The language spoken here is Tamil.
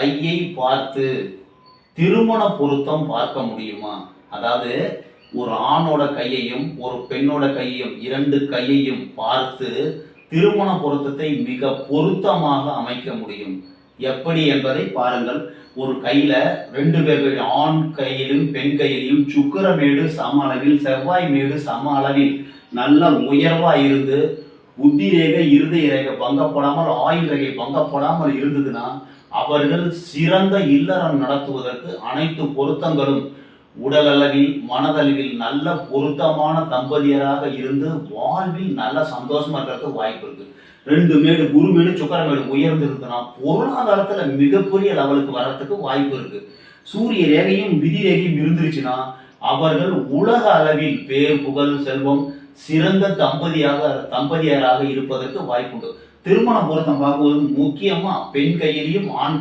கையை பார்த்து திருமண பொருத்தம் பார்க்க முடியுமா? அதாவது ஒரு ஆணோட கையையும் ஒரு பெண்ணோட கையையும், இரண்டு கையையும் பார்த்து திருமண பொருத்தத்தை மிக பொருத்தமாக அமைக்க முடியும். எப்படி என்பதை பாருங்கள். ஒரு கையில ரெண்டு பேர்களுடைய ஆண் கையிலும் பெண் கையிலும் சுக்கிரமேடு சம அளவில், செவ்வாய் மேடு சம அளவில் நல்ல உயர்வா இருந்து, புத்தி ரேகை இருதய ரேகை பங்கப்படாமல், ஆயுள் ரேகை பங்கப்படாமல் இருந்ததுன்னா அவர்கள் சிறந்த இல்லறம் நடத்துவதற்கு அனைத்து பொருத்தங்களும் உடல் அளவில் மனதளவில் நல்ல பொருத்தமான தம்பதியராக இருந்து வாழ்வில் நல்ல சந்தோஷமா இருக்கிறதுக்கு வாய்ப்பு இருக்கு. ரெண்டு மேடு குருமேடு சுக்கரமேடு உயர்ந்திருக்குன்னா பொருளாதாரத்துல மிகப்பெரிய லெவலுக்கு வர்றதுக்கு வாய்ப்பு இருக்கு. சூரிய ரேகையும் விதி ரேகையும் இருந்துருச்சுன்னா அவர்கள் உலக அளவில் பேர் புகழ் செல்வம் சிறந்த தம்பதியராக இருப்பதற்கு வாய்ப்புண்டு. திருமண பொருத்தம் பார்க்கும்போது முக்கியமா பெண் கையிலையும் ஆண்